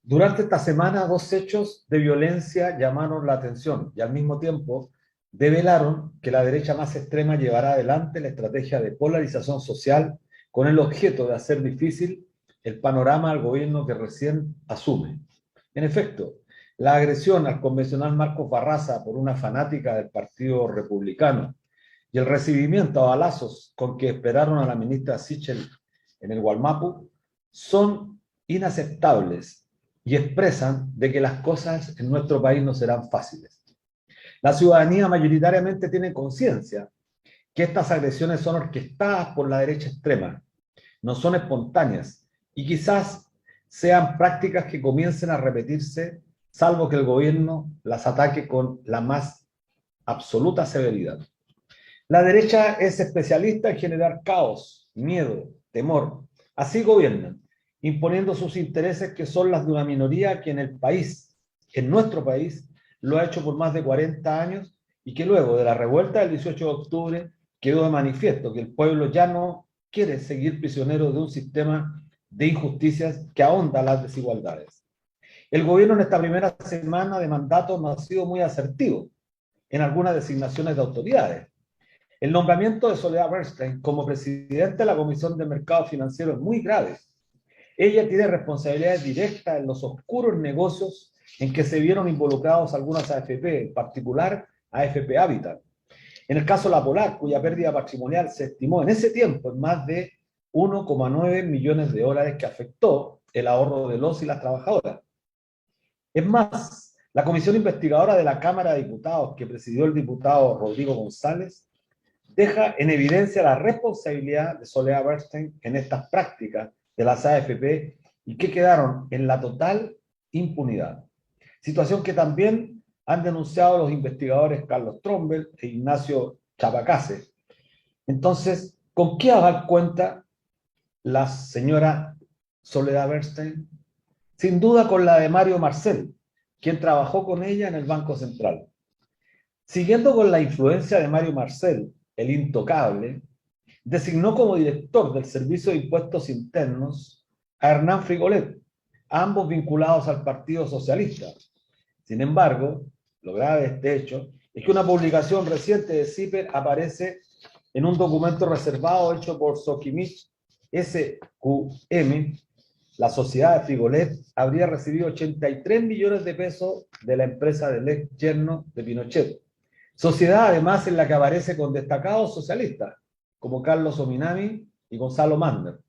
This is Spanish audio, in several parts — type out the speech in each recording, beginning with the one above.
Durante esta semana, dos hechos de violencia llamaron la atención y al mismo tiempo develaron que la derecha más extrema llevará adelante la estrategia de polarización social con el objeto de hacer difícil el panorama al gobierno que recién asume. En efecto, la agresión al convencional Marcos Barraza por una fanática del Partido Republicano y el recibimiento a balazos con que esperaron a la ministra Sichel en el Gualmapu son inaceptables y expresan de que las cosas en nuestro país no serán fáciles. La ciudadanía mayoritariamente tiene conciencia que estas agresiones son orquestadas por la derecha extrema, no son espontáneas y quizás sean prácticas que comiencen a repetirse, salvo que el gobierno las ataque con la más absoluta severidad. La derecha es especialista en generar caos, miedo, temor. Así gobiernan, imponiendo sus intereses que son las de una minoría que en el país, en nuestro país, lo ha hecho por más de 40 años y que luego de la revuelta del 18 de octubre quedó de manifiesto que el pueblo ya no quiere seguir prisionero de un sistema de injusticias que ahonda las desigualdades. El gobierno en esta primera semana de mandato no ha sido muy asertivo en algunas designaciones de autoridades. El nombramiento de Soledad Bernstein como presidente de la Comisión de Mercado Financiero es muy grave. Ella tiene responsabilidades directas en los oscuros negocios en que se vieron involucrados algunas AFP, en particular AFP Habitat. En el caso La Polar, cuya pérdida patrimonial se estimó en ese tiempo en más de 1,9 millones de dólares, que afectó el ahorro de los y las trabajadoras. Es más, la comisión investigadora de la Cámara de Diputados, que presidió el diputado Rodrigo González, deja en evidencia la responsabilidad de Soledad Bernstein en estas prácticas de las AFP y que quedaron en la total impunidad. Situación que también han denunciado los investigadores Carlos Trombel e Ignacio Chapacase. Entonces, ¿con qué aval cuenta la señora Soledad Bernstein? Sin duda con la de Mario Marcel, quien trabajó con ella en el Banco Central. Siguiendo con la influencia de Mario Marcel, el intocable, designó como director del Servicio de Impuestos Internos a Hernán Frigolet, ambos vinculados al Partido Socialista. Sin embargo, lo grave de este hecho es que una publicación reciente de CIPER aparece en un documento reservado hecho por Sokimich SQM. La sociedad de Frigolet habría recibido 83 millones de pesos de la empresa del ex yerno de Pinochet. Sociedad, además, en la que aparece con destacados socialistas, como Carlos Ominami y Gonzalo Mander.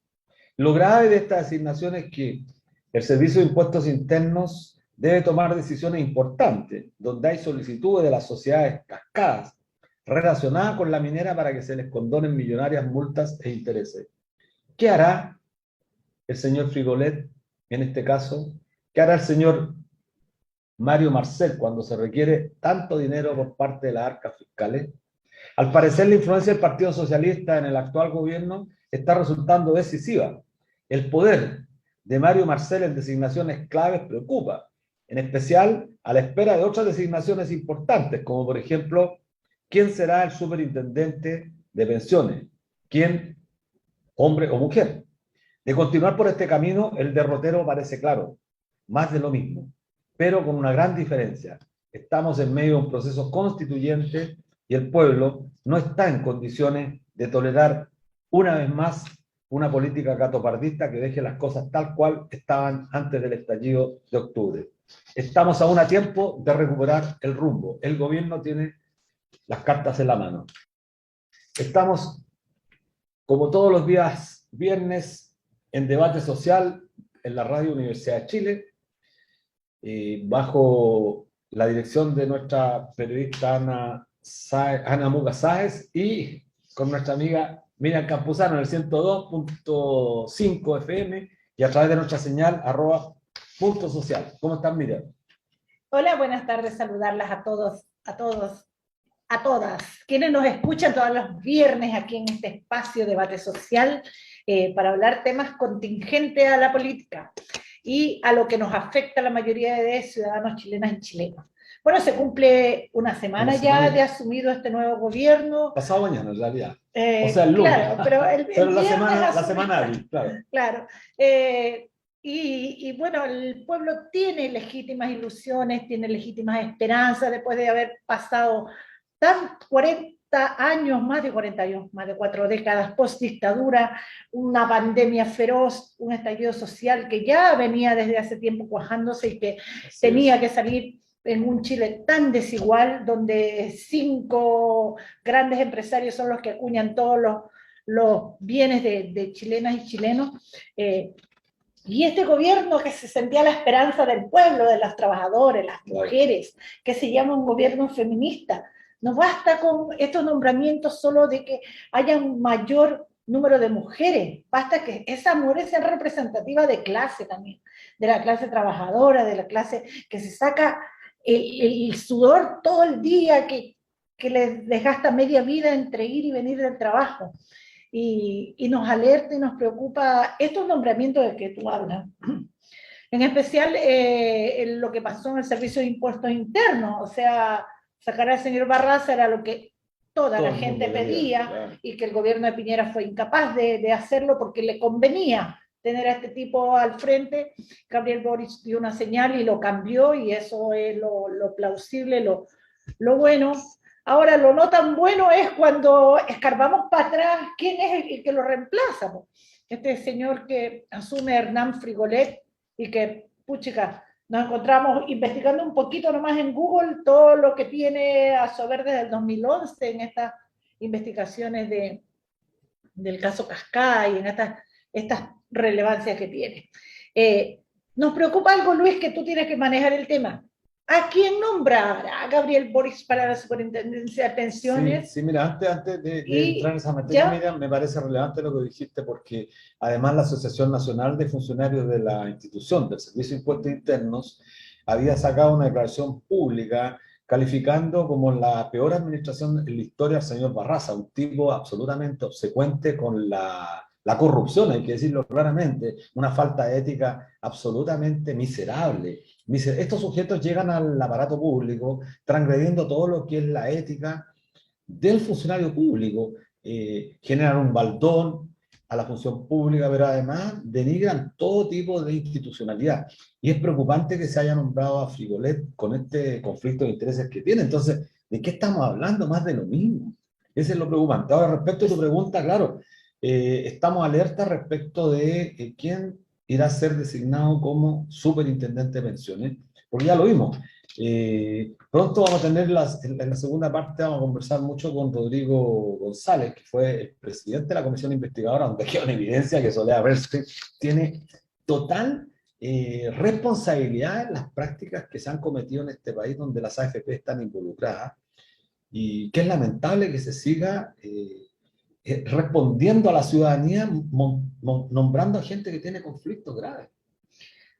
Lo grave de esta designación es que el Servicio de Impuestos Internos debe tomar decisiones importantes, donde hay solicitudes de las sociedades cascadas relacionadas con la minera para que se les condonen millonarias multas e intereses. ¿Qué hará el señor Frigolet en este caso? ¿Qué hará el señor Mario Marcel cuando se requiere tanto dinero por parte de las arcas fiscales? Al parecer, la influencia del Partido Socialista en el actual gobierno está resultando decisiva. El poder de Mario Marcel en designaciones claves preocupa, en especial a la espera de otras designaciones importantes, como por ejemplo, ¿quién será el superintendente de pensiones? ¿Quién, hombre o mujer? De continuar por este camino, el derrotero parece claro, más de lo mismo, pero con una gran diferencia. Estamos en medio de un proceso constituyente y el pueblo no está en condiciones de tolerar una vez más una política catopardista que deje las cosas tal cual estaban antes del estallido de octubre. Estamos aún a tiempo de recuperar el rumbo. El gobierno tiene las cartas en la mano. Estamos, como todos los días viernes, en debate social en la Radio Universidad de Chile, bajo la dirección de nuestra periodista Ana Muga Sáez y con nuestra amiga Miriam Campuzano en el 102.5 FM y a través de nuestra señal @punto social. ¿Cómo están, Miriam? Hola, buenas tardes, saludarlas a todos, a todas, quienes nos escuchan todos los viernes aquí en este espacio debate social para hablar temas contingentes a la política y a lo que nos afecta a la mayoría de ciudadanos chilenas y chilenos. Bueno, se cumple una semana ya de asumido este nuevo gobierno. Pasado mañana, en realidad. O sea, el lunes. Claro, pero pero la semana hábil, claro. Claro. y bueno, el pueblo tiene legítimas ilusiones, tiene legítimas esperanzas después de haber pasado 40 años, más de 40 años, más de 4 décadas post dictadura, una pandemia feroz, un estallido social que ya venía desde hace tiempo cuajándose y que tenía que salir en un Chile tan desigual, donde 5 grandes empresarios son los que acuñan todos los bienes de chilenas y chilenos. Y este gobierno que se sentía la esperanza del pueblo, de los trabajadores, las mujeres, que se llama un gobierno feminista, no basta con estos nombramientos solo de que haya un mayor número de mujeres, basta que esas mujeres sean representativas de clase también, de la clase trabajadora, de la clase que se saca el sudor todo el día, que les desgasta media vida entre ir y venir del trabajo. Y nos alerta y nos preocupa estos nombramientos de que tú hablas. En especial lo que pasó en el Servicio de Impuestos Internos, o sea, sacar al señor Barraza era lo que toda la gente pedía, claro, y que el gobierno de Piñera fue incapaz de hacerlo porque le convenía tener a este tipo al frente. Gabriel Boric dio una señal y lo cambió, y eso es lo plausible, lo bueno. Ahora, lo no tan bueno es cuando escarbamos para atrás quién es el que lo reemplaza. Este señor que asume, Hernán Frigolet, y que, puchica, nos encontramos investigando un poquito nomás en Google todo lo que tiene a saber desde el 2011 en estas investigaciones del caso Cascada y en estas relevancias que tiene. Nos preocupa algo, Luis, que tú tienes que manejar el tema. ¿A quién nombrará a Gabriel Boric para la superintendencia de pensiones? Sí, mira, antes de entrar en esa materia, Miriam, me parece relevante lo que dijiste, porque además la Asociación Nacional de Funcionarios de la institución del Servicio de Impuestos Internos había sacado una declaración pública calificando como la peor administración en la historia al señor Barraza, un tipo absolutamente obsecuente con la corrupción, hay que decirlo claramente, una falta de ética absolutamente miserable. Estos sujetos llegan al aparato público transgrediendo todo lo que es la ética del funcionario público, generan un baldón a la función pública, pero además denigran todo tipo de institucionalidad. Y es preocupante que se haya nombrado a Frigolet con este conflicto de intereses que tiene. Entonces, ¿de qué estamos hablando? Más de lo mismo. Ese es lo preocupante. Ahora, respecto a tu pregunta, claro, estamos alerta respecto de quién irá a ser designado como superintendente de pensiones, porque ya lo vimos. Pronto vamos a tener en la segunda parte, vamos a conversar mucho con Rodrigo González, que fue el presidente de la comisión investigadora, donde queda en evidencia que Soledad Berce tiene total responsabilidad en las prácticas que se han cometido en este país, donde las AFP están involucradas, y que es lamentable que se siga respondiendo a la ciudadanía nombrando a gente que tiene conflictos graves.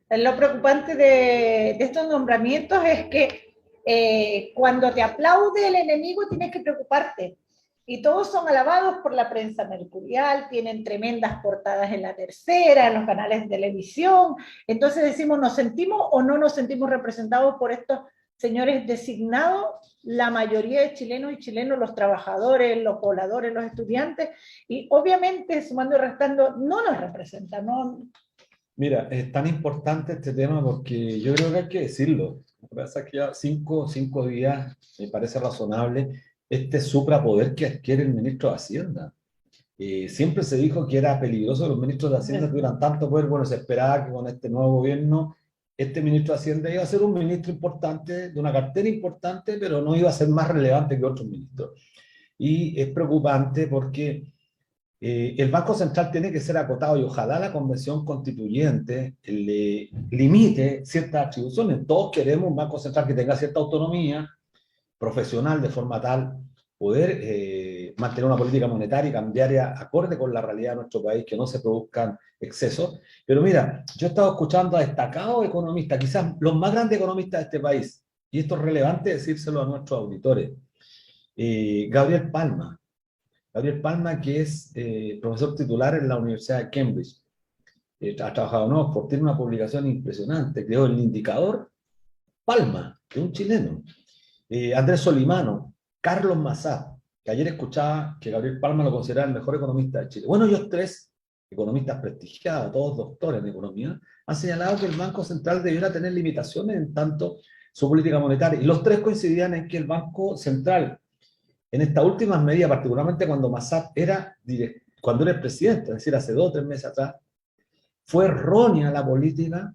Lo preocupante de estos nombramientos es que cuando te aplaude el enemigo tienes que preocuparte. Y todos son alabados por la prensa mercurial, tienen tremendas portadas en la Tercera, en los canales de televisión. Entonces decimos, ¿nos sentimos o no nos sentimos representados por estos señores designados? La mayoría de chilenos y chilenos, los trabajadores, los pobladores, los estudiantes, y obviamente, sumando y restando, no nos representan, ¿no? Mira, es tan importante este tema porque yo creo que hay que decirlo. Lo que pasa es que ya cinco días me parece razonable este suprapoder que adquiere el ministro de Hacienda. Siempre se dijo que era peligroso que los ministros de Hacienda tuvieran tanto poder. Bueno, se esperaba que con este nuevo gobierno este ministro de Hacienda iba a ser un ministro importante, de una cartera importante, pero no iba a ser más relevante que otros ministros. Y es preocupante porque el Banco Central tiene que ser acotado, y ojalá la Convención Constituyente le limite ciertas atribuciones. Todos queremos un Banco Central que tenga cierta autonomía profesional, de forma tal poder mantener una política monetaria y cambiaria acorde con la realidad de nuestro país, que no se produzcan excesos. Pero mira, yo he estado escuchando a destacados economistas, quizás los más grandes economistas de este país, y esto es relevante decírselo a nuestros auditores. Gabriel Palma, que es profesor titular en la Universidad de Cambridge, ha trabajado en Oxford, tiene una publicación impresionante, creó el indicador Palma, que es un chileno. Andrés Solimano, Carlos Massá, que ayer escuchaba que Gabriel Palma lo consideraba el mejor economista de Chile. Bueno, ellos tres economistas prestigiados, todos doctores en economía, han señalado que el Banco Central debiera tener limitaciones en tanto su política monetaria. Y los tres coincidían en que el Banco Central, en estas últimas medidas, particularmente cuando Massad cuando era el presidente, es decir, hace 2 o 3 meses atrás, fue errónea la política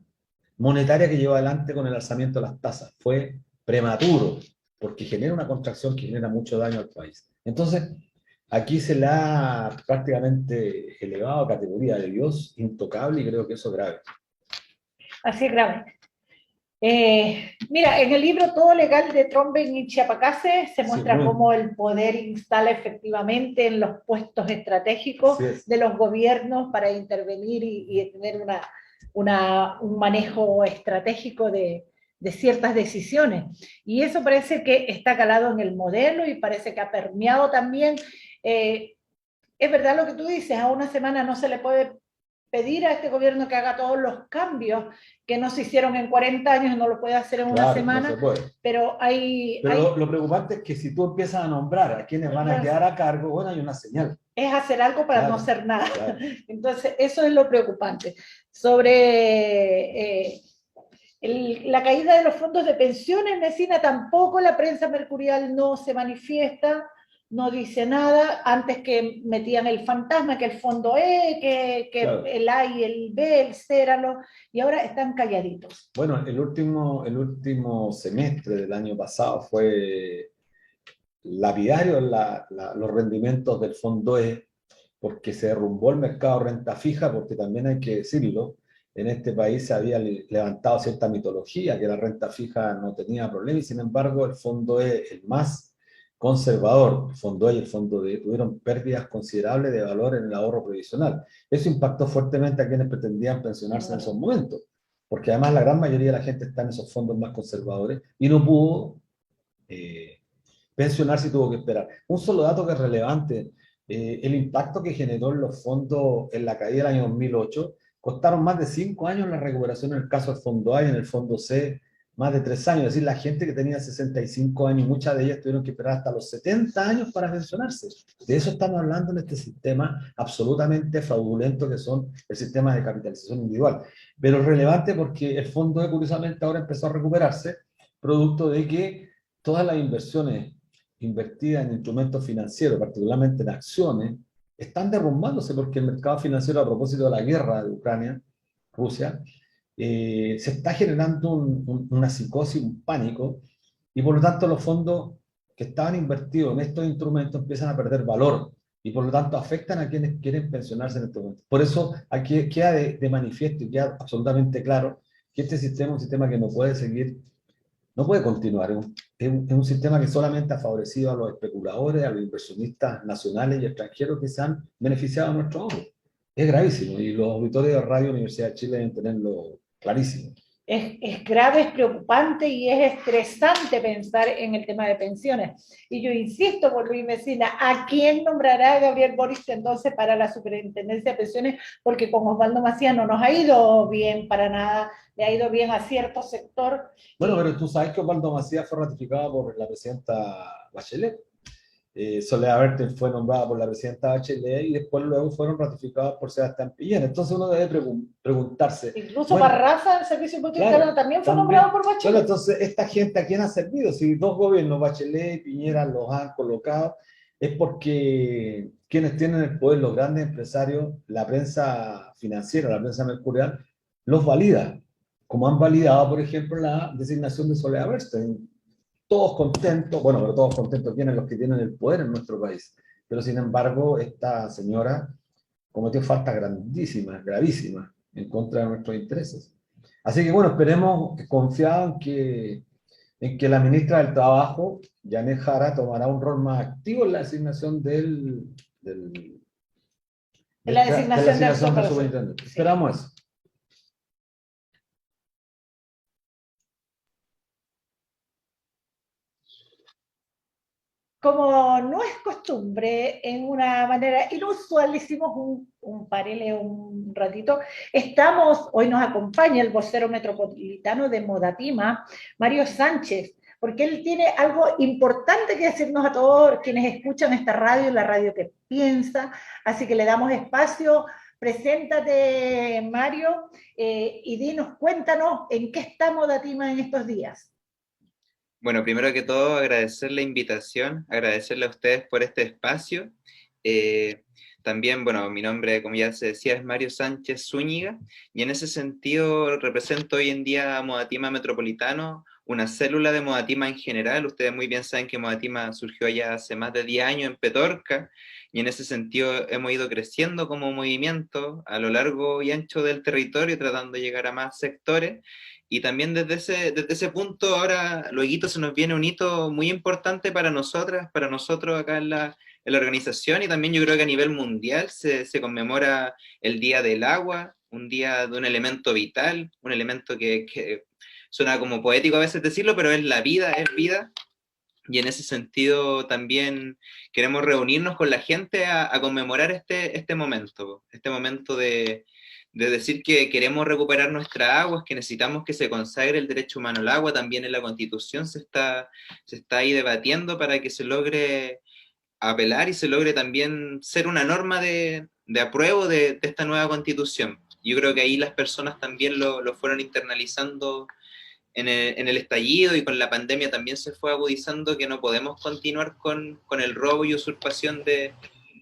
monetaria que llevó adelante con el alzamiento de las tasas. Fue prematuro, porque genera una contracción que genera mucho daño al país. Entonces, aquí se le ha prácticamente elevado a categoría de Dios intocable y creo que eso es grave. Así es grave. Mira, en el libro Todo Legal de Tromben y Chiapacase se muestra cómo el poder instala efectivamente en los puestos estratégicos de los gobiernos para intervenir y tener un manejo estratégico de ciertas decisiones. Y eso parece que está calado en el modelo y parece que ha permeado también. Es verdad lo que tú dices, a una semana no se le puede pedir a este gobierno que haga todos los cambios que no se hicieron en 40 años, no lo puede hacer en una semana, no pero lo preocupante es que si tú empiezas a nombrar a quienes van a quedar a cargo, bueno, hay una señal. Es hacer algo para no hacer nada. Entonces, eso es lo preocupante. Sobre la caída de los fondos de pensiones, Mesina, tampoco la prensa mercurial no se manifiesta, no dice nada, antes que metían el fantasma, que el fondo E, que el A y el B, el Céralo, y ahora están calladitos. Bueno, el último semestre del año pasado fue lapidario los rendimientos del fondo E, porque se derrumbó el mercado de renta fija, porque también hay que decirlo, en este país se había levantado cierta mitología, que la renta fija no tenía problema, y sin embargo el fondo E, el más conservador, el fondo E y el fondo D, tuvieron pérdidas considerables de valor en el ahorro previsional. Eso impactó fuertemente a quienes pretendían pensionarse en esos momentos, porque además la gran mayoría de la gente está en esos fondos más conservadores y no pudo pensionarse y tuvo que esperar. Un solo dato que es relevante, el impacto que generó en los fondos en la caída del año 2008, costaron más de 5 años la recuperación en el caso del fondo A y en el fondo C, más de 3 años. Es decir, la gente que tenía 65 años, muchas de ellas tuvieron que esperar hasta los 70 años para pensionarse. De eso estamos hablando en este sistema absolutamente fraudulento que son el sistema de capitalización individual. Pero es relevante porque el fondo E, curiosamente, ahora empezó a recuperarse, producto de que todas las inversiones invertidas en instrumentos financieros, particularmente en acciones, están derrumbándose porque el mercado financiero, a propósito de la guerra de Ucrania, Rusia, se está generando una psicosis, un pánico, y por lo tanto los fondos que estaban invertidos en estos instrumentos empiezan a perder valor y por lo tanto afectan a quienes quieren pensionarse en este momento. Por eso aquí queda de manifiesto y queda absolutamente claro que este sistema es un sistema que no puede seguir, no puede continuar. Es un sistema que solamente ha favorecido a los especuladores, a los inversionistas nacionales y extranjeros que se han beneficiado de nuestro ahorro. Es gravísimo y los auditores de Radio Universidad de Chile deben tenerlo clarísimo. Es grave, es preocupante y es estresante pensar en el tema de pensiones. Y yo insisto por Luis Mesina, ¿a quién nombrará Gabriel Boric entonces para la superintendencia de pensiones? Porque con Osvaldo Macías no nos ha ido bien para nada, le ha ido bien a cierto sector. Bueno, pero tú sabes que Osvaldo Macías fue ratificado por la presidenta Bachelet. Soledad Bertel fue nombrada por la presidenta Bachelet y después luego fueron ratificados por Sebastián Piñera. Entonces uno debe preguntarse. Incluso Barraza del Servicio Público también fue nombrado por Bachelet. Bueno, entonces, ¿esta gente a quién ha servido? Si dos gobiernos, Bachelet y Piñera, los han colocado, es porque quienes tienen el poder, los grandes empresarios, la prensa financiera, la prensa mercurial, los valida, como han validado, por ejemplo, la designación de Soledad Bertel. Todos contentos, bueno, pero todos contentos tienen los que tienen el poder en nuestro país. Pero sin embargo, esta señora cometió faltas grandísimas, gravísimas, en contra de nuestros intereses. Así que bueno, esperemos, confiado en que la ministra del Trabajo, Janet Jara, tomará un rol más activo en la designación de la designación del superintendente. Sí. Esperamos eso. Como no es costumbre, en una manera inusual, hicimos un parele un ratito. Hoy nos acompaña el vocero metropolitano de Modatima, Mario Sánchez, porque él tiene algo importante que decirnos a todos quienes escuchan esta radio, la radio que piensa, así que le damos espacio. Preséntate, Mario, y dinos, cuéntanos en qué está Modatima en estos días. Bueno, primero que todo, agradecer la invitación, agradecerle a ustedes por este espacio. Eh, También, bueno, mi nombre, como ya se decía, es Mario Sánchez Zúñiga, y en ese sentido represento hoy en día a Modatima Metropolitano, una célula de Modatima en general. Ustedes muy bien saben que Modatima surgió ya hace más de 10 años en Petorca, y en ese sentido hemos ido creciendo como movimiento a lo largo y ancho del territorio, tratando de llegar a más sectores. Y también desde ese punto, ahora, luego se nos viene un hito muy importante para nosotras, para nosotros acá en la organización, y también yo creo que a nivel mundial se conmemora el Día del Agua, un día de un elemento vital, un elemento que suena como poético a veces decirlo, pero es la vida, es vida. Y en ese sentido también queremos reunirnos con la gente a conmemorar este momento de decir que queremos recuperar nuestra agua, es que necesitamos que se consagre el derecho humano al agua. También en la Constitución se está ahí debatiendo para que se logre apelar y se logre también ser una norma de apruebo de esta nueva Constitución. Yo creo que ahí las personas también lo fueron internalizando en el estallido, y con la pandemia también se fue agudizando que no podemos continuar con el robo y usurpación de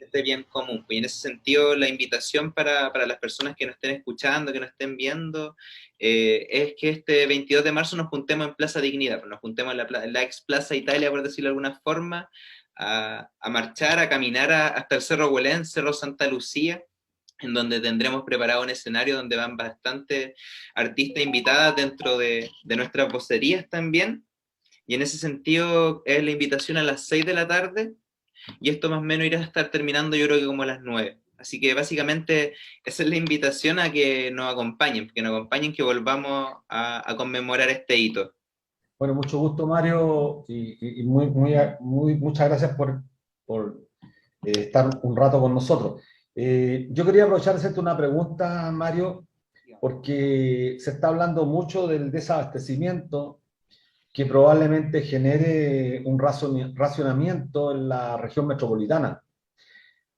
este bien común. Y en ese sentido, la invitación para las personas que nos estén escuchando, que nos estén viendo, es que este 22 de marzo nos juntemos en Plaza Dignidad, nos juntemos en la ex Plaza Italia, por decirlo de alguna forma, a marchar, a caminar hasta el Cerro Huelén, Cerro Santa Lucía, en donde tendremos preparado un escenario donde van bastantes artistas invitadas dentro de nuestras vocerías también. Y en ese sentido es la invitación a las 6 de la tarde, y esto más o menos irá a estar terminando yo creo que como a las 9. Así que básicamente esa es la invitación a que nos acompañen, que volvamos a conmemorar este hito. Bueno, mucho gusto, Mario, y muchas gracias por estar un rato con nosotros. Yo quería aprovechar de hacerte una pregunta, Mario, porque se está hablando mucho del desabastecimiento que probablemente genere un racionamiento en la región metropolitana.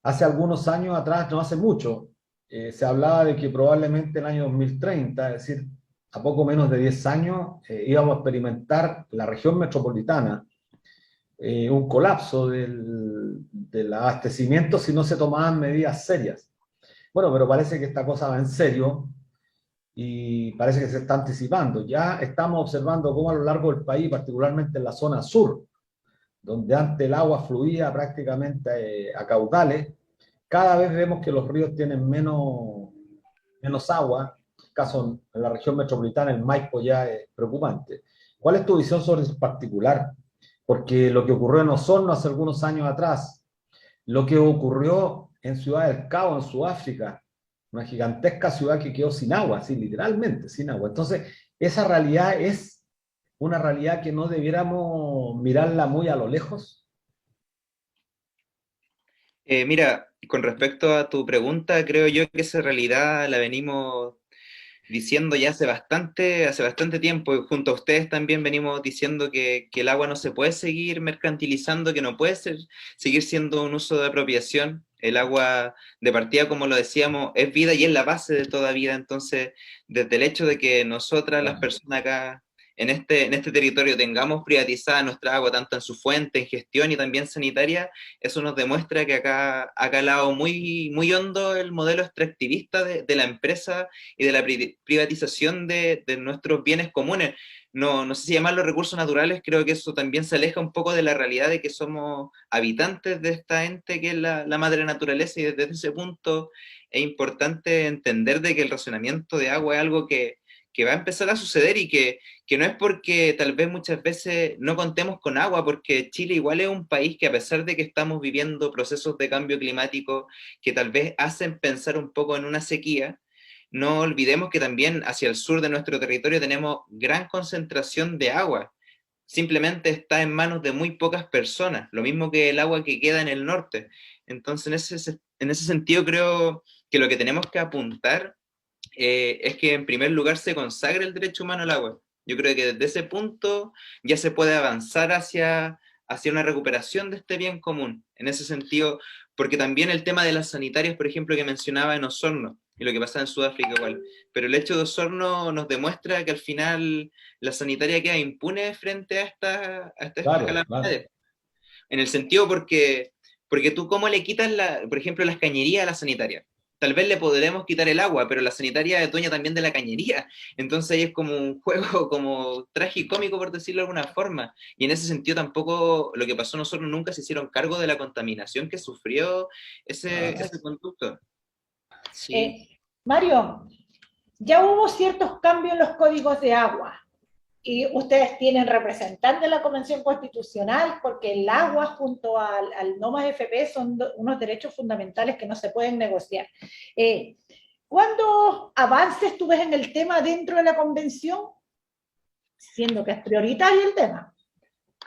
Hace algunos años atrás, no hace mucho, se hablaba de que probablemente en el año 2030, es decir, a poco menos de 10 años, íbamos a experimentar la región metropolitana un colapso del abastecimiento si no se tomaban medidas serias. Bueno, pero parece que esta cosa va en serio y parece que se está anticipando. Ya estamos observando cómo a lo largo del país, particularmente en la zona sur, donde antes el agua fluía prácticamente a caudales, cada vez vemos que los ríos tienen menos agua. En el caso en la región metropolitana, el Maipo ya es preocupante. ¿Cuál es tu visión sobre eso en particular? Porque lo que ocurrió en Osorno hace algunos años atrás, lo que ocurrió en Ciudad del Cabo, en Sudáfrica, una gigantesca ciudad que quedó sin agua, sí, literalmente sin agua. Entonces, esa realidad es una realidad que no debiéramos mirarla muy a lo lejos. Mira, con respecto a tu pregunta, creo yo que esa realidad la venimos diciendo ya hace bastante tiempo, y junto a ustedes también venimos diciendo que el agua no se puede seguir mercantilizando, que no puede seguir siendo un uso de apropiación. El agua de partida, como lo decíamos, es vida y es la base de toda vida. Entonces, desde el hecho de que nosotras, las personas acá en este territorio, tengamos privatizada nuestra agua, tanto en su fuente, en gestión y también sanitaria, eso nos demuestra que acá ha calado muy hondo el modelo extractivista de la empresa y de la privatización de nuestros bienes comunes. No sé si llamar los recursos naturales, creo que eso también se aleja un poco de la realidad de que somos habitantes de esta ente que es la madre naturaleza, y desde ese punto es importante entender de que el racionamiento de agua es algo que va a empezar a suceder, y que no es porque tal vez muchas veces no contemos con agua, porque Chile igual es un país que, a pesar de que estamos viviendo procesos de cambio climático que tal vez hacen pensar un poco en una sequía, no olvidemos que también hacia el sur de nuestro territorio tenemos gran concentración de agua. Simplemente está en manos de muy pocas personas, lo mismo que el agua que queda en el norte. Entonces, en ese sentido, creo que lo que tenemos que apuntar es que en primer lugar se consagre el derecho humano al agua. Yo creo que desde ese punto ya se puede avanzar hacia una recuperación de este bien común. En ese sentido, porque también el tema de las sanitarias, por ejemplo, que mencionaba en Osorno, y lo que pasa en Sudáfrica igual, pero el hecho de Osorno nos demuestra que al final la sanitaria queda impune frente a estas Claro, claro. calamidades. En el sentido porque tú cómo le quitas, por ejemplo, las cañerías a la sanitaria. Tal vez le podremos quitar el agua, pero la sanitaria es dueña también de la cañería. Entonces ahí es como un juego como tragicómico, por decirlo de alguna forma. Y en ese sentido tampoco lo que pasó nosotros nunca se hicieron cargo de la contaminación que sufrió ese conducto. Sí. Mario, ya hubo ciertos cambios en los códigos de agua. Y ustedes tienen representantes de la Convención Constitucional porque el agua junto al no más FP son unos derechos fundamentales que no se pueden negociar. ¿Cuántos avances tú ves en el tema dentro de la Convención? Siendo que es prioritario el tema.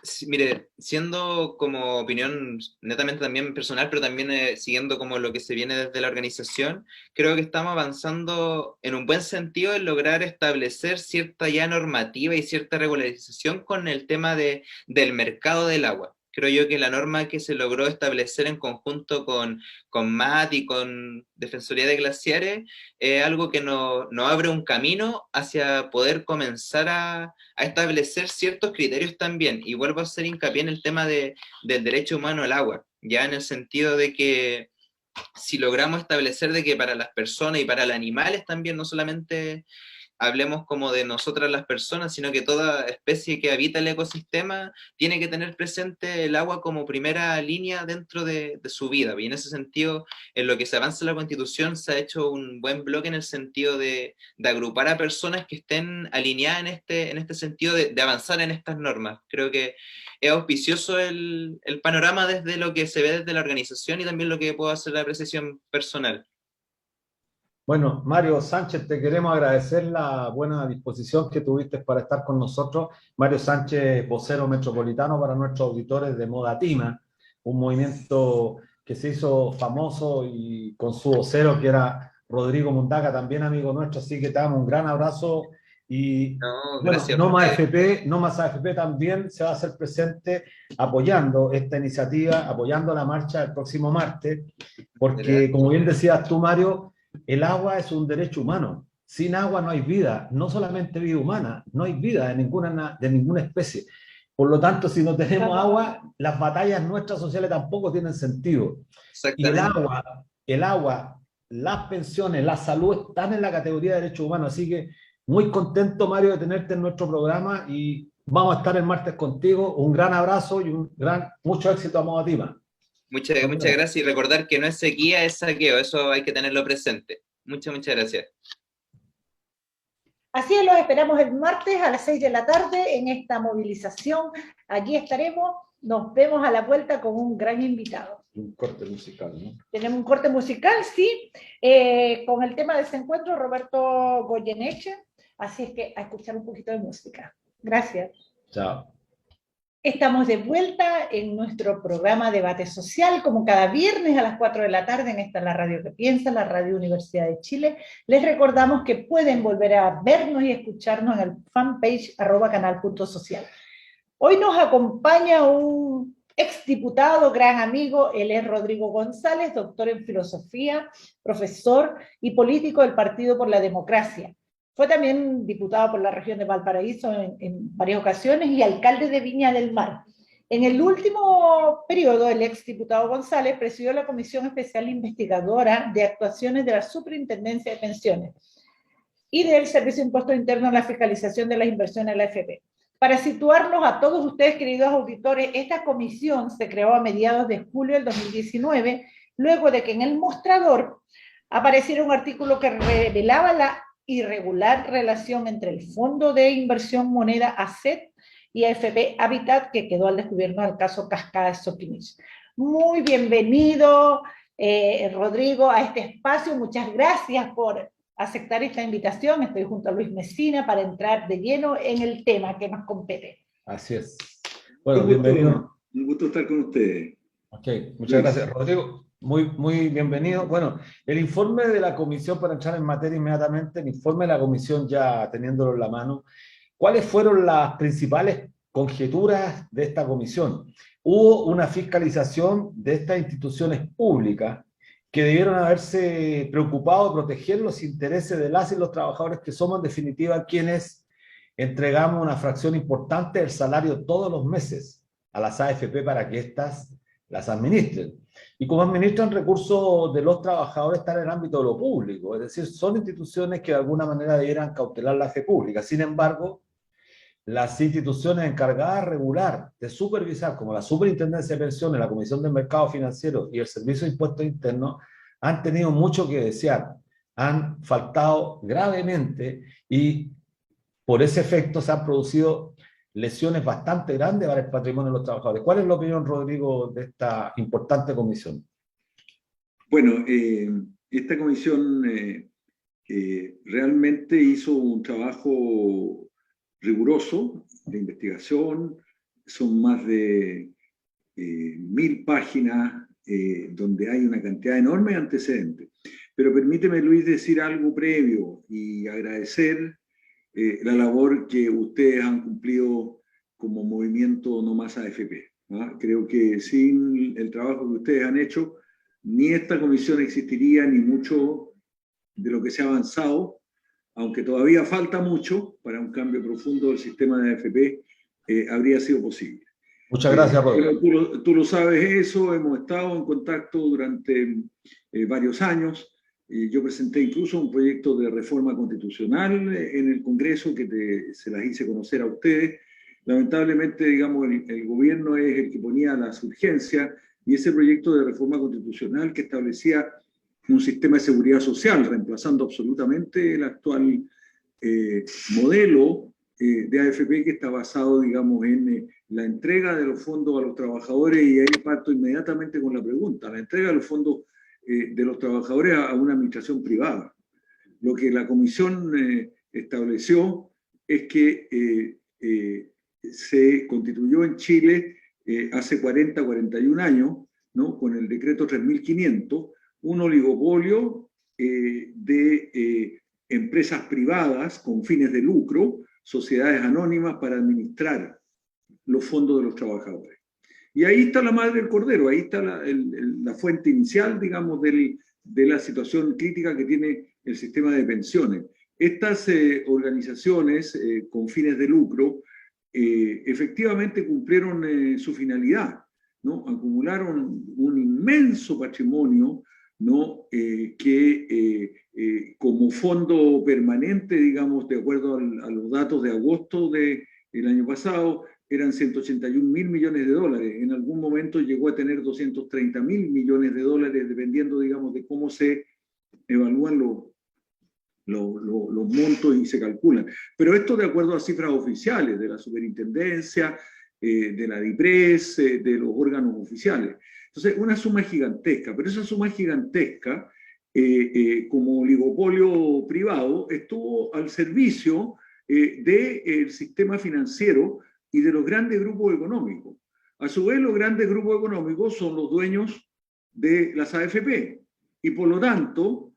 Sí, mire, siendo como opinión netamente también personal, pero también siguiendo como lo que se viene desde la organización, creo que estamos avanzando en un buen sentido en lograr establecer cierta ya normativa y cierta regularización con el tema del mercado del agua. Creo yo que la norma que se logró establecer en conjunto con MAT y con Defensoría de Glaciares es algo que nos abre un camino hacia poder comenzar a establecer ciertos criterios también. Y vuelvo a hacer hincapié en el tema del derecho humano al agua, ya en el sentido de que si logramos establecer de que para las personas y para los animales también, no solamente hablemos como de nosotras las personas, sino que toda especie que habita el ecosistema tiene que tener presente el agua como primera línea dentro de su vida. Y en ese sentido, en lo que se avanza en la Constitución, se ha hecho un buen bloque en el sentido de agrupar a personas que estén alineadas en este sentido de avanzar en estas normas. Creo que es auspicioso el panorama desde lo que se ve desde la organización y también lo que puedo hacer la apreciación personal. Bueno, Mario Sánchez, te queremos agradecer la buena disposición que tuviste para estar con nosotros. Mario Sánchez, vocero metropolitano para nuestros auditores de Moda Tima, un movimiento que se hizo famoso y con su vocero que era Rodrigo Mundaca, también amigo nuestro, así que te damos un gran abrazo. Y No, bueno, gracias. No Más AFP también se va a hacer presente apoyando esta iniciativa, apoyando la marcha el próximo martes, porque como bien decías tú, Mario, el agua es un derecho humano. Sin agua no hay vida, no solamente vida humana, no hay vida de ninguna especie. Por lo tanto, si no tenemos agua, las batallas nuestras sociales tampoco tienen sentido. Y el agua, las pensiones, la salud están en la categoría de derechos humanos. Así que muy contento, Mario, de tenerte en nuestro programa y vamos a estar el martes contigo. Un gran abrazo y mucho éxito a Moda Tima. Muchas gracias y recordar que no es sequía, es saqueo, eso hay que tenerlo presente. Muchas gracias. Así es, los esperamos el martes a las 6 de la tarde en esta movilización. Allí estaremos, nos vemos a la vuelta con un gran invitado. Un corte musical, ¿no? Tenemos un corte musical, sí, con el tema de ese encuentro, Roberto Goyeneche. Así es que a escuchar un poquito de música. Gracias. Chao. Estamos de vuelta en nuestro programa Debate Social, como cada viernes a las 4 de la tarde, en esta La Radio que Piensa, la Radio Universidad de Chile. Les recordamos que pueden volver a vernos y escucharnos en el fanpage @canal.social. Hoy nos acompaña un exdiputado, gran amigo, él es Rodrigo González, doctor en filosofía, profesor y político del Partido por la Democracia. Fue también diputado por la región de Valparaíso en varias ocasiones y alcalde de Viña del Mar. En el último periodo, el exdiputado González presidió la Comisión Especial Investigadora de Actuaciones de la Superintendencia de Pensiones y del Servicio de Impuesto Interno a la Fiscalización de las Inversiones de la AFP. Para situarnos a todos ustedes, queridos auditores, esta comisión se creó a mediados de julio del 2019, luego de que en el mostrador apareciera un artículo que revelaba la irregular relación entre el Fondo de Inversión Moneda ACET y AFP Habitat, que quedó al descubierto en el caso Cascadas Soquimich. Muy bienvenido, Rodrigo, a este espacio. Muchas gracias por aceptar esta invitación. Estoy junto a Luis Mesina para entrar de lleno en el tema que nos compete. Así es. Bueno, bienvenido. Un gusto estar con ustedes. Ok, muchas gracias, Rodrigo. Muy bienvenido. Bueno, el informe de la comisión, para entrar en materia inmediatamente, el informe de la comisión ya teniéndolo en la mano, ¿cuáles fueron las principales conjeturas de esta comisión? hubo una fiscalización de estas instituciones públicas que debieron haberse preocupado de proteger los intereses de las y los trabajadores que somos en definitiva quienes entregamos una fracción importante del salario todos los meses a las AFP para que éstas las administren. Y como administran recursos de los trabajadores están en el ámbito de lo público, es decir, son instituciones que de alguna manera debieran cautelar la fe pública. Sin embargo, las instituciones encargadas de regular, de supervisar, como la Superintendencia de Pensiones, la Comisión del Mercado Financiero y el Servicio de Impuestos Internos, han tenido mucho que desear, han faltado gravemente y por ese efecto se han producido lesiones bastante grandes para el patrimonio de los trabajadores. ¿Cuál es la opinión, Rodrigo, de esta importante comisión? Bueno, esta comisión realmente hizo un trabajo riguroso de investigación, son más de 1000 páginas donde hay una cantidad enorme de antecedentes. Pero permíteme, Luis, decir algo previo y agradecer la labor que ustedes han cumplido como movimiento No Más AFP. ¿Ah? Creo que sin el trabajo que ustedes han hecho, ni esta comisión existiría, ni mucho de lo que se ha avanzado, aunque todavía falta mucho para un cambio profundo del sistema de AFP, habría sido posible. Muchas gracias, Rodrigo. Tú lo sabes eso, hemos estado en contacto durante varios años. Yo presenté incluso un proyecto de reforma constitucional en el Congreso que se las hice conocer a ustedes. Lamentablemente, digamos, el gobierno es el que ponía las urgencias y ese proyecto de reforma constitucional que establecía un sistema de seguridad social, reemplazando absolutamente el actual modelo de AFP que está basado, digamos, en la entrega de los fondos a los trabajadores, y ahí parto inmediatamente con la pregunta, la entrega de los fondos de los trabajadores a una administración privada. Lo que la comisión estableció es que se constituyó en Chile hace 41 años, ¿no? Con el decreto 3500, un oligopolio de empresas privadas con fines de lucro, sociedades anónimas para administrar los fondos de los trabajadores. Y ahí está la madre del cordero, ahí está la fuente inicial, digamos, de la situación crítica que tiene el sistema de pensiones. Estas organizaciones con fines de lucro efectivamente cumplieron su finalidad, ¿no? Acumularon un inmenso patrimonio, ¿no? Que como fondo permanente, digamos, de acuerdo a los datos de agosto del año pasado, eran 181.000 millones de dólares. En algún momento llegó a tener 230.000 millones de dólares, dependiendo, digamos, de cómo se evalúan los montos y se calculan. Pero esto de acuerdo a cifras oficiales de la Superintendencia, de la DIPRES, de los órganos oficiales. Entonces, una suma gigantesca, pero esa suma gigantesca, como oligopolio privado, estuvo al servicio del sistema financiero y de los grandes grupos económicos. A su vez, los grandes grupos económicos son los dueños de las AFP. Y por lo tanto,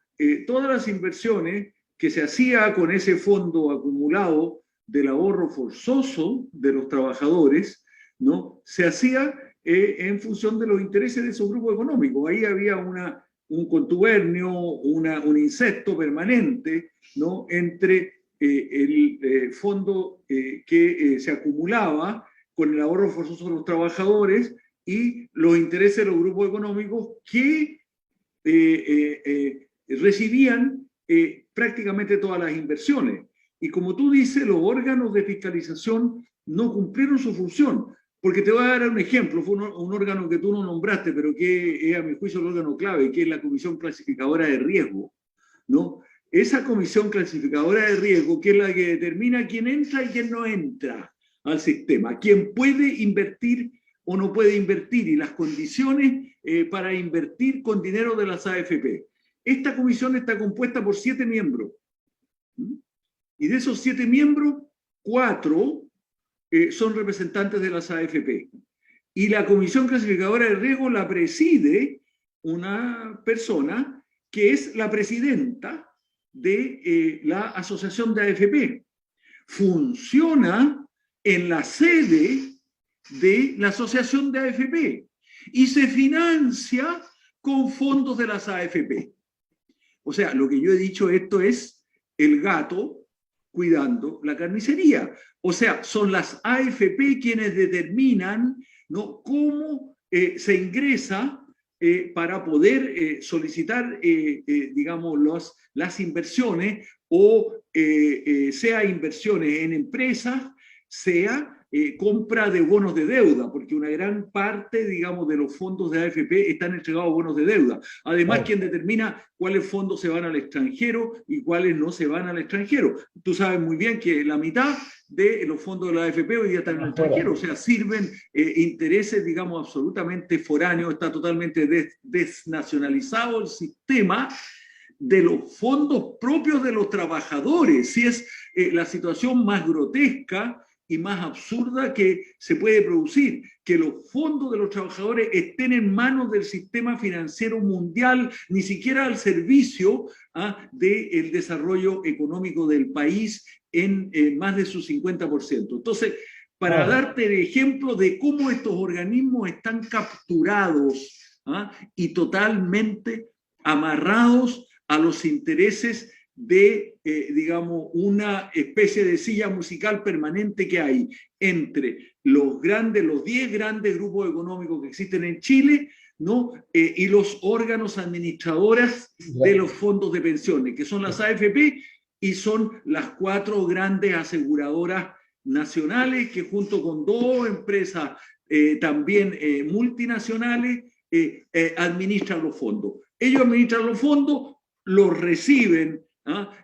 todas las inversiones que se hacía con ese fondo acumulado del ahorro forzoso de los trabajadores, ¿no? Se hacía en función de los intereses de esos grupos económicos. Ahí había un contubernio, un incesto permanente, ¿no? Entre el fondo que se acumulaba con el ahorro forzoso de los trabajadores y los intereses de los grupos económicos que recibían prácticamente todas las inversiones. Y como tú dices, los órganos de fiscalización no cumplieron su función. Porque te voy a dar un ejemplo, fue un órgano que tú no nombraste, pero que es a mi juicio el órgano clave, que es la Comisión Clasificadora de Riesgo, ¿no? Esa Comisión Clasificadora de Riesgo, que es la que determina quién entra y quién no entra al sistema, quién puede invertir o no puede invertir y las condiciones para invertir con dinero de las AFP. Esta comisión está compuesta por 7 miembros. Y de esos 7 miembros, 4 son representantes de las AFP. Y la Comisión Clasificadora de Riesgo la preside una persona que es la presidenta de la Asociación de AFP. Funciona en la sede de la asociación de AFP y se financia con fondos de las AFP. O sea, lo que yo he dicho, esto es el gato cuidando la carnicería. O sea, son las AFP quienes determinan, ¿no?, cómo se ingresa para poder solicitar, digamos, las inversiones, o sea inversiones en empresas, sea compra de bonos de deuda, porque una gran parte, digamos, de los fondos de AFP están entregados bonos de deuda. Además, quien determina cuáles fondos se van al extranjero y cuáles no se van al extranjero. Tú sabes muy bien que la mitad de los fondos de la AFP hoy día están en el extranjero, o sea, sirven intereses, digamos, absolutamente foráneos, está totalmente desnacionalizado el sistema de los fondos propios de los trabajadores. Si es la situación más grotesca y más absurda que se puede producir, que los fondos de los trabajadores estén en manos del sistema financiero mundial, ni siquiera al servicio del desarrollo económico del país en más de su 50%. Entonces, para darte el ejemplo de cómo estos organismos están capturados y totalmente amarrados a los intereses de, digamos, una especie de silla musical permanente que hay entre los 10 grandes grupos económicos que existen en Chile, ¿no? Y los órganos administradores de los fondos de pensiones, que son las AFP y son las 4 grandes aseguradoras nacionales que, junto con 2 empresas también multinacionales, administran los fondos. Ellos administran los fondos, los reciben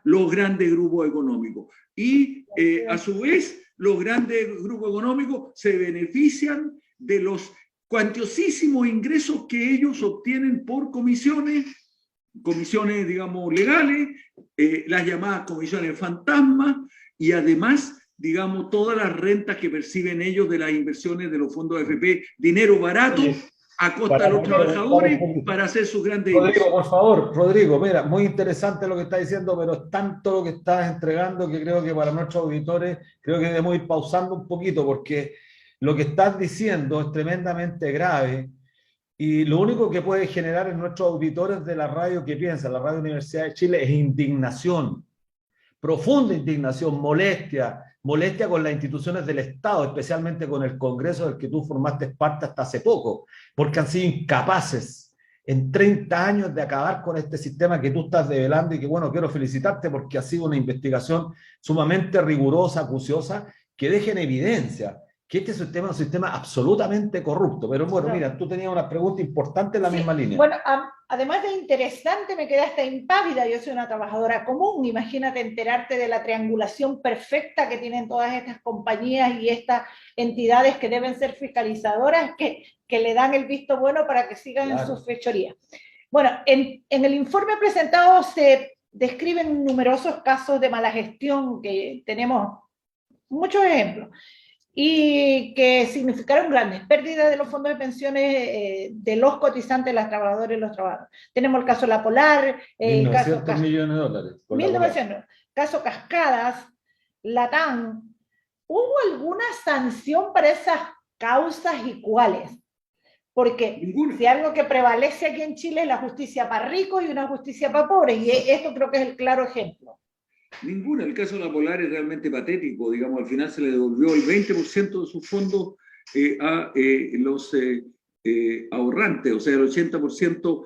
los grandes grupos económicos. Y a su vez, los grandes grupos económicos se benefician de los cuantiosísimos ingresos que ellos obtienen por comisiones, digamos, legales, las llamadas comisiones fantasmas, y además, digamos, todas las rentas que perciben ellos de las inversiones de los fondos de AFP, dinero barato, a costa de los trabajadores para hacer sus grandes Rodrigo, por favor, Rodrigo, mira, muy interesante lo que está diciendo, pero es tanto lo que estás entregando que creo que para nuestros auditores creo que debemos ir pausando un poquito, porque lo que estás diciendo es tremendamente grave y lo único que puede generar en nuestros auditores de la radio que piensan, la Radio Universidad de Chile, es indignación, profunda indignación, molestia con las instituciones del Estado, especialmente con el Congreso del que tú formaste parte hasta hace poco, porque han sido incapaces en 30 años de acabar con este sistema que tú estás develando y que, bueno, quiero felicitarte porque ha sido una investigación sumamente rigurosa, acuciosa, que deja en evidencia que este sistema es un sistema absolutamente corrupto. Pero bueno, mira, tú tenías una pregunta importante en la misma línea. Bueno, además de interesante, me quedé hasta impávida. Yo soy una trabajadora común. Imagínate enterarte de la triangulación perfecta que tienen todas estas compañías y estas entidades que deben ser fiscalizadoras, que le dan el visto bueno para que sigan en sus fechorías. Bueno, en el informe presentado se describen numerosos casos de mala gestión, que tenemos muchos ejemplos, y que significaron grandes pérdidas de los fondos de pensiones de los cotizantes, las trabajadoras y los trabajadores. Tenemos el caso La Polar, el caso millones de dólares. 1.900, caso Cascadas, Latam. ¿Hubo alguna sanción para esas causas y cuáles? Porque si algo que prevalece aquí en Chile es la justicia para ricos y una justicia para pobres, y esto creo que es el claro ejemplo. Ninguna. El caso de La Polar es realmente patético. Digamos, al final se le devolvió el 20% de sus fondos a los ahorrantes, o sea, el 80%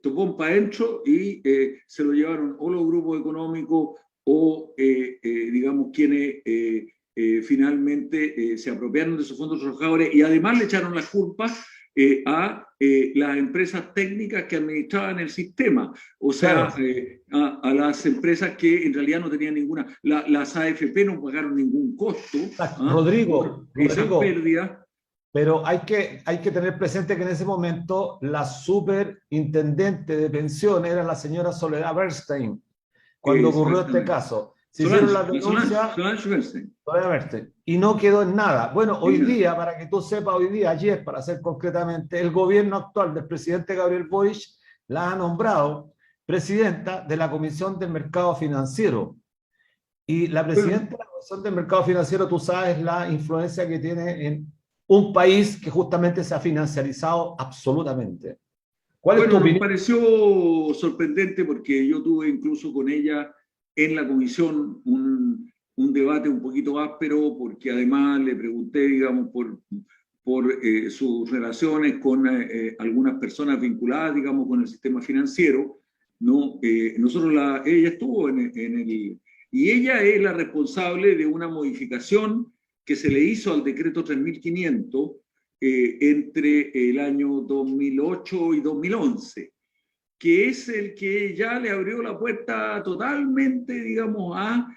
topón para adentro y se lo llevaron o los grupos económicos o, digamos, quienes finalmente se apropiaron de sus fondos trabajadores, y además le echaron las culpas a las empresas técnicas que administraban el sistema, o sea, a las empresas que en realidad no tenían ninguna, las AFP no pagaron ningún costo. Rodrigo, esas pérdidas. Pero hay que tener presente que en ese momento la superintendente de pensiones era la señora Soledad Bernstein, cuando ocurrió este caso. Se hicieron las denuncias y no quedó en nada. Bueno, hoy día, para que tú sepas, ayer, para ser concretamente, el gobierno actual del presidente Gabriel Boric la ha nombrado presidenta de la Comisión del Mercado Financiero. Y la presidenta de la Comisión del Mercado Financiero, tú sabes la influencia que tiene un país que justamente se ha financiarizado absolutamente. ¿Cuál es tu Bueno, nos opinión? pareció sorprendente porque yo tuve incluso con ella en la comisión un debate un poquito áspero, porque además le pregunté, digamos, por sus relaciones con algunas personas vinculadas, digamos, con el sistema financiero, ¿no? Ella estuvo en el... Y ella es la responsable de una modificación que se le hizo al decreto 3500 entre el año 2008 y 2011, que es el que ya le abrió la puerta totalmente, digamos, a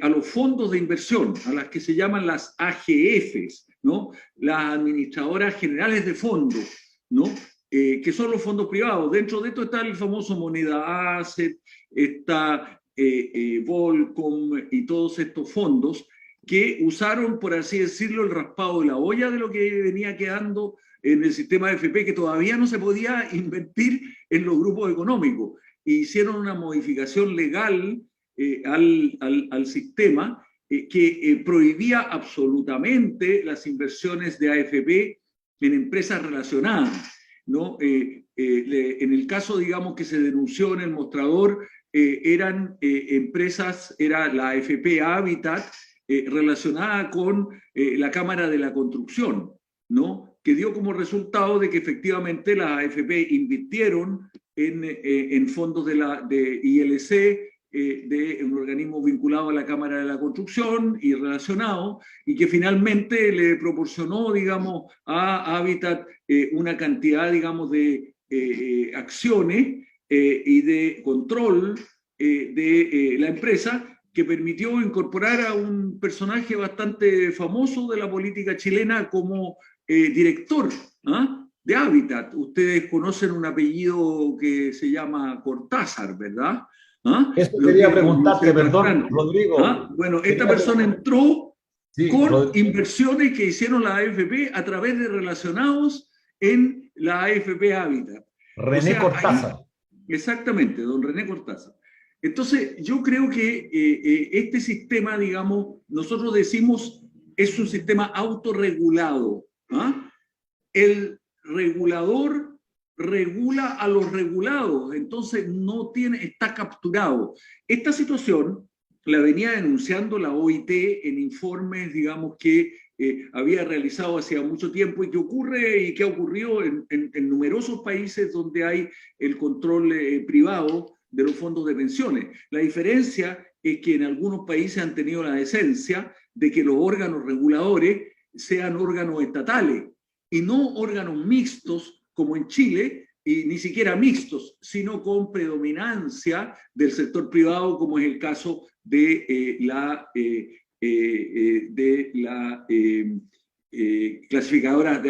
los fondos de inversión, a las que se llaman las AGFs, ¿no? Las administradoras generales de fondos, ¿no? Que son los fondos privados. Dentro de esto está el famoso Moneda Asset, está Volcom y todos estos fondos que usaron, por así decirlo, el raspado de la olla de lo que venía quedando en el sistema de AFP, que todavía no se podía invertir en los grupos económicos. E hicieron una modificación legal al sistema que prohibía absolutamente las inversiones de AFP en empresas relacionadas, ¿no? En el caso, digamos, que se denunció en el mostrador, eran empresas, era la AFP Habitat, relacionada con la Cámara de la Construcción, ¿no? Que dio como resultado de que efectivamente las AFP invirtieron en fondos de ILC, de un organismo vinculado a la Cámara de la Construcción y relacionado, y que finalmente le proporcionó, digamos, a Habitat una cantidad, digamos, de acciones y de control de la empresa, que permitió incorporar a un personaje bastante famoso de la política chilena como director de Habitat. Ustedes conocen un apellido que se llama Cortázar, ¿verdad? Eso quería preguntarte, perdón, bastante. Rodrigo. Bueno, esta persona entró con Rodrigo, inversiones que hicieron la AFP a través de relacionados en la AFP Habitat. René Cortázar. Exactamente, don René Cortázar. Entonces, yo creo que este sistema, digamos, nosotros decimos, es un sistema autorregulado. El regulador regula a los regulados, entonces está capturado. Esta situación la venía denunciando la OIT en informes, digamos, que había realizado hacía mucho tiempo y que ocurre y que ha ocurrido en numerosos países donde hay el control privado de los fondos de pensiones. La diferencia es que en algunos países han tenido la decencia de que los órganos reguladores sean órganos estatales y no órganos mixtos como en Chile, y ni siquiera mixtos, sino con predominancia del sector privado, como es el caso de las clasificadoras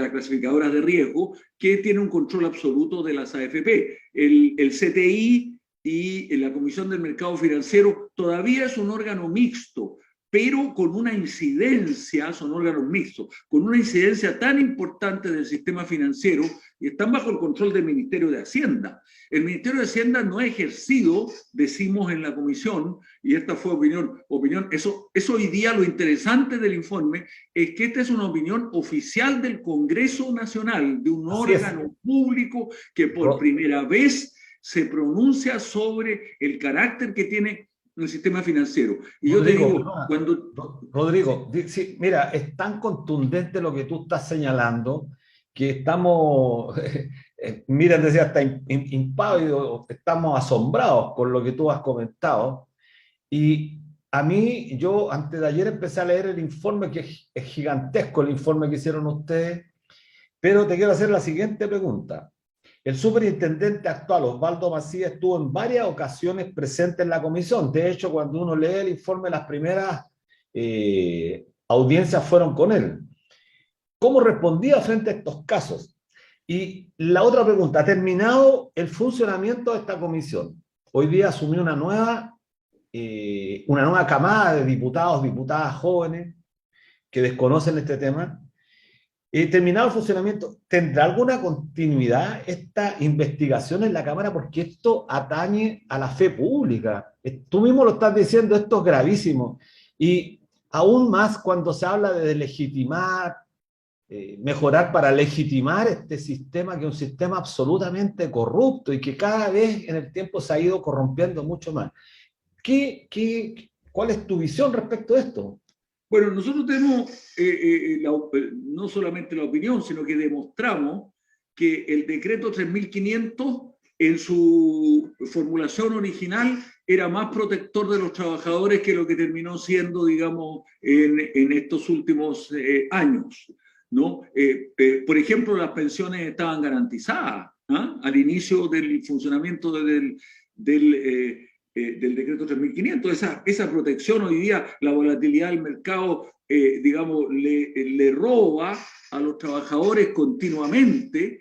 de riesgo, que tiene un control absoluto de las AFP. El CTI y la Comisión del Mercado Financiero todavía es un órgano mixto, pero con una incidencia, son órganos mixtos, con una incidencia tan importante del sistema financiero, y están bajo el control del Ministerio de Hacienda. El Ministerio de Hacienda no ha ejercido, decimos en la comisión, y esta fue opinión, eso hoy día lo interesante del informe, es que esta es una opinión oficial del Congreso Nacional, de un órgano público que por primera vez se pronuncia sobre el carácter que tiene el sistema financiero. Y Rodrigo, yo te digo, Rodrigo, sí, mira, es tan contundente lo que tú estás señalando que estamos, mira, decía, hasta impávidos, estamos asombrados con lo que tú has comentado. Y a mí, yo antes de ayer empecé a leer el informe, que es gigantesco el informe que hicieron ustedes, pero te quiero hacer la siguiente pregunta. El superintendente actual, Osvaldo Macías, estuvo en varias ocasiones presente en la comisión. De hecho, cuando uno lee el informe, las primeras audiencias fueron con él. ¿Cómo respondía frente a estos casos? Y la otra pregunta, ¿ha terminado el funcionamiento de esta comisión? Hoy día asumió una nueva camada de diputados, diputadas jóvenes que desconocen este tema. Terminado el funcionamiento, ¿tendrá alguna continuidad esta investigación en la Cámara? Porque esto atañe a la fe pública. Tú mismo lo estás diciendo, esto es gravísimo. Y aún más cuando se habla de legitimar mejorar para legitimar este sistema, que es un sistema absolutamente corrupto y que cada vez en el tiempo se ha ido corrompiendo mucho más. ¿Cuál es tu visión respecto a esto? Bueno, nosotros tenemos no solamente la opinión, sino que demostramos que el decreto 3500 en su formulación original era más protector de los trabajadores que lo que terminó siendo, digamos, en estos últimos años, ¿no? Por ejemplo, las pensiones estaban garantizadas, ¿ah? Al inicio del funcionamiento del decreto 3500. Esa protección hoy día, la volatilidad del mercado, digamos, le roba a los trabajadores continuamente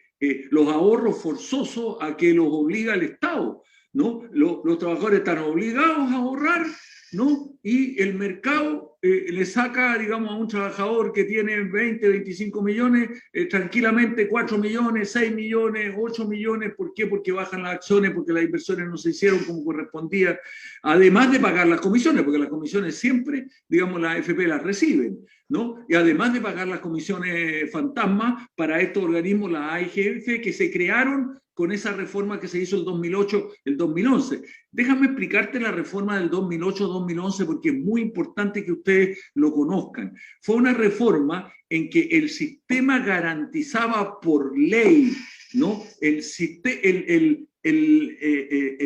los ahorros forzosos a que los obliga el Estado, ¿no? Los trabajadores están obligados a ahorrar, ¿no? Y el mercado le saca, digamos, a un trabajador que tiene 20, 25 millones, tranquilamente 4 millones, 6 millones, 8 millones. ¿Por qué? Porque bajan las acciones, porque las inversiones no se hicieron como correspondía, además de pagar las comisiones, porque las comisiones siempre, digamos, las AFP las reciben, ¿no? Y además de pagar las comisiones fantasmas para estos organismos, las AIGF, que se crearon con esa reforma que se hizo el 2008, el 2011. Déjame explicarte la reforma del 2008-2011 porque es muy importante que ustedes lo conozcan. Fue una reforma en que el sistema garantizaba por ley, ¿no? El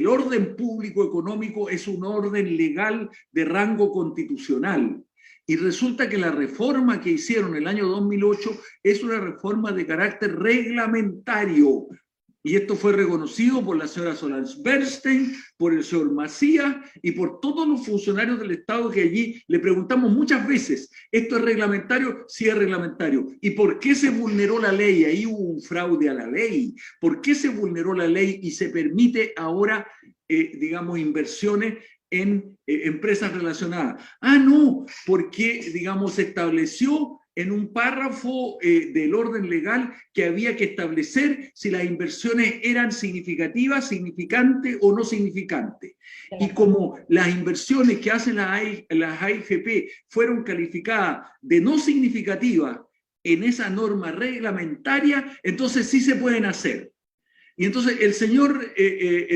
orden público económico es un orden legal de rango constitucional. Y resulta que la reforma que hicieron el año 2008 es una reforma de carácter reglamentario. Y esto fue reconocido por la señora Solange Bernstein, por el señor Macías y por todos los funcionarios del Estado que allí le preguntamos muchas veces, ¿esto es reglamentario? Sí es reglamentario. ¿Y por qué se vulneró la ley? Ahí hubo un fraude a la ley. ¿Por qué se vulneró la ley y se permite ahora, digamos, inversiones en empresas relacionadas? Ah, no, porque, digamos, se estableció en un párrafo del orden legal que había que establecer si las inversiones eran significativas, significantes o no significantes. Y como las inversiones que hacen las AIFP fueron calificadas de no significativas en esa norma reglamentaria, entonces sí se pueden hacer. Y entonces el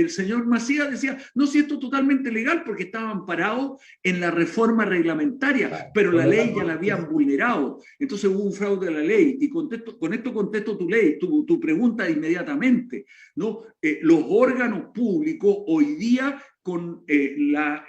señor Macías decía, no, si esto es totalmente legal porque estaba amparado en la reforma reglamentaria, pero la ley ya la habían vulnerado. Entonces hubo un fraude a la ley. Y con esto contesto tu pregunta inmediatamente, ¿no? Los órganos públicos hoy día, con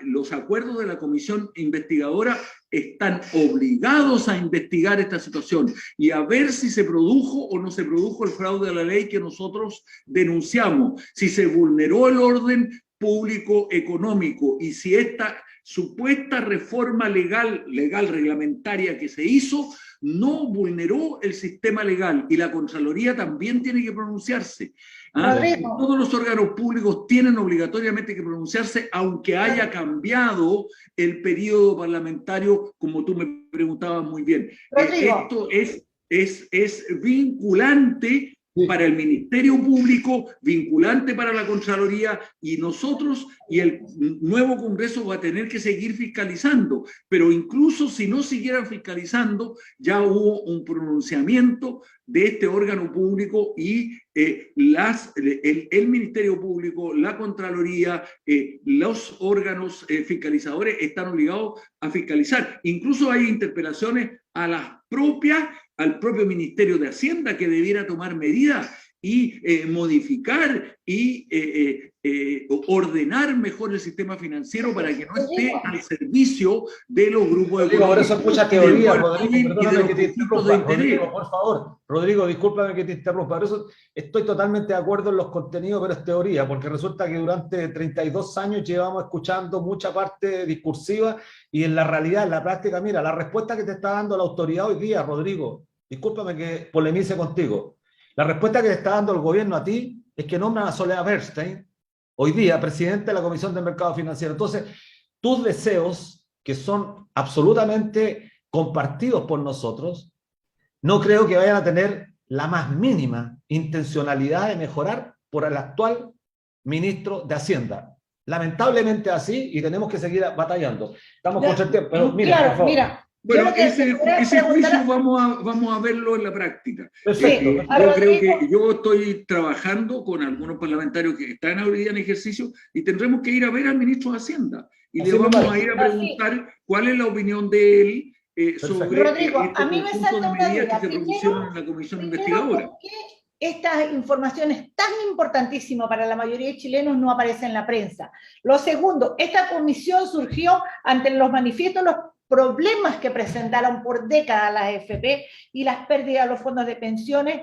los acuerdos de la comisión investigadora, están obligados a investigar esta situación y a ver si se produjo o no se produjo el fraude a la ley que nosotros denunciamos, si se vulneró el orden público económico y si esta supuesta reforma legal reglamentaria que se hizo no vulneró el sistema legal. Y la Contraloría también tiene que pronunciarse. Todos los órganos públicos tienen obligatoriamente que pronunciarse, aunque haya cambiado el periodo parlamentario, como tú me preguntabas muy bien. Esto es vinculante para el Ministerio Público, vinculante para la Contraloría, y nosotros y el nuevo Congreso va a tener que seguir fiscalizando, pero incluso si no siguieran fiscalizando, ya hubo un pronunciamiento de este órgano público y el Ministerio Público, la Contraloría, los órganos fiscalizadores están obligados a fiscalizar. Incluso hay interpelaciones al propio Ministerio de Hacienda, que debiera tomar medidas y modificar y ordenar mejor el sistema financiero para que no esté al servicio de los grupos económicos. Por eso es mucha teoría, Rodrigo, perdóname que te interrumpa. Rodrigo, por favor, Rodrigo, discúlpame que te interrumpa. Por eso estoy totalmente de acuerdo en los contenidos, pero es teoría, porque resulta que durante 32 años llevamos escuchando mucha parte discursiva y en la realidad, en la práctica, mira, la respuesta que te está dando la autoridad hoy día, Rodrigo, discúlpame que polemice contigo, la respuesta que te está dando el gobierno a ti es que nombran a Soledad Bernstein hoy día presidente de la Comisión del Mercado Financiero. Entonces, tus deseos, que son absolutamente compartidos por nosotros, no creo que vayan a tener la más mínima intencionalidad de mejorar por el actual ministro de Hacienda. Lamentablemente así, y tenemos que seguir batallando. Estamos con el tiempo, pero mira, claro, por favor. Mira, Bueno, ese juicio vamos a verlo en la práctica. Perfecto. Yo creo que yo estoy trabajando con algunos parlamentarios que están ahorita en ejercicio y tendremos que ir a ver al ministro de Hacienda y le vamos a ir a preguntar cuál es la opinión de él sobre Rodrigo, este a mí me conjunto salta de medidas que se propusieron en la comisión investigadora. ¿Por qué esta información es tan importantísima para la mayoría de chilenos no aparece en la prensa? Lo segundo, esta comisión surgió ante los manifiestos, los problemas que presentaron por décadas las AFP y las pérdidas de los fondos de pensiones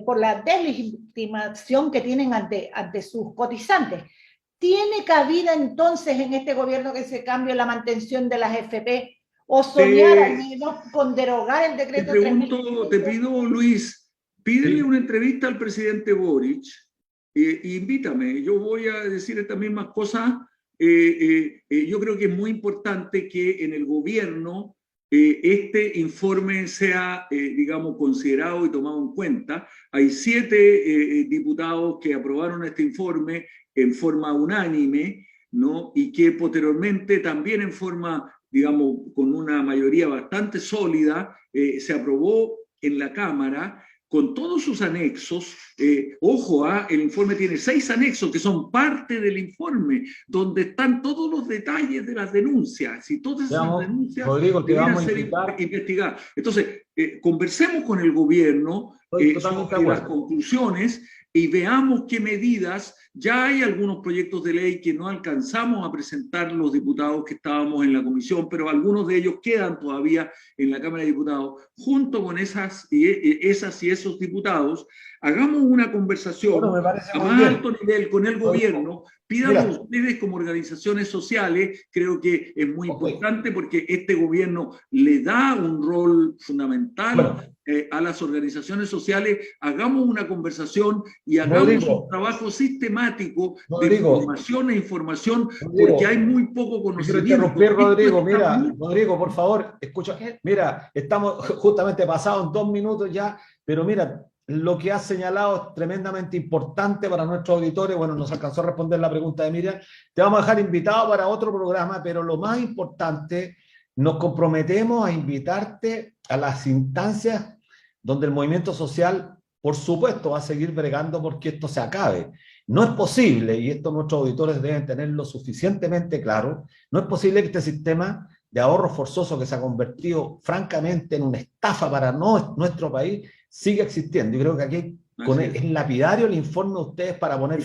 por la deslegitimación que tienen ante sus cotizantes. ¿Tiene cabida entonces en este gobierno que se cambie la mantención de las AFP o soñar al menos con derogar el decreto 3.500? Te pido, Luis, pídele una entrevista al presidente Boric e invítame. Yo voy a decir estas mismas cosas. Yo creo que es muy importante que en el gobierno este informe sea, digamos, considerado y tomado en cuenta. Hay 7 diputados que aprobaron este informe en forma unánime, ¿no? Y que posteriormente también en forma, digamos, con una mayoría bastante sólida, se aprobó en la Cámara con todos sus anexos. Ojo, el informe tiene 6 anexos que son parte del informe, donde están todos los detalles de las denuncias, y todas esas denuncias deberían ser investigadas. Entonces, conversemos con el gobierno sobre las conclusiones y veamos qué medidas. Ya hay algunos proyectos de ley que no alcanzamos a presentar los diputados que estábamos en la comisión, pero algunos de ellos quedan todavía en la Cámara de Diputados. Junto con esas y esos diputados, hagamos una conversación a más alto nivel con el gobierno. Pidan ustedes como organizaciones sociales, creo que es muy importante porque este gobierno le da un rol fundamental a las organizaciones sociales. Hagamos una conversación y hagamos un trabajo sistemático de información e información, porque hay muy poco conocimiento. Rodrigo, mira, Rodrigo, por favor, escucha. Mira, estamos justamente pasados en 2 minutos ya, pero mira, lo que has señalado es tremendamente importante para nuestros auditores. Bueno, nos alcanzó a responder la pregunta de Miriam. Te vamos a dejar invitado para otro programa, pero lo más importante, nos comprometemos a invitarte a las instancias donde el movimiento social, por supuesto, va a seguir bregando porque esto se acabe. No es posible, y esto nuestros auditores deben tenerlo suficientemente claro, no es posible que este sistema de ahorro forzoso que se ha convertido francamente en una estafa para nuestro país sigue existiendo. Y creo que aquí es lapidario el informe de ustedes para poner...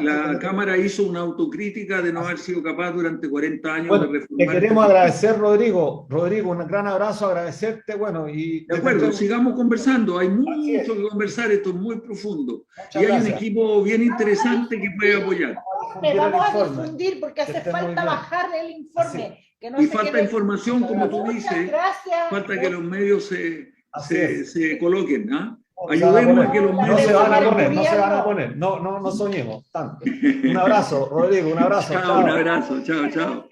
La Cámara hizo una autocrítica de no haber sido capaz durante 40 años de reformar. Te queremos agradecer, Rodrigo. Rodrigo, un gran abrazo, agradecerte. Bueno, y de acuerdo, sigamos conversando. Hay mucho que conversar, esto es muy profundo. Muchas gracias. Hay un equipo bien interesante que puede apoyar. Vamos a difundir porque hace falta bajar el informe. Que no y falta información, como tú dices. Falta que los medios se coloquen, ¿ah? Ayudemos a que los medios... No se van a poner, no soñemos tanto. Un abrazo, Rodrigo, un abrazo. Chao, un abrazo, chao.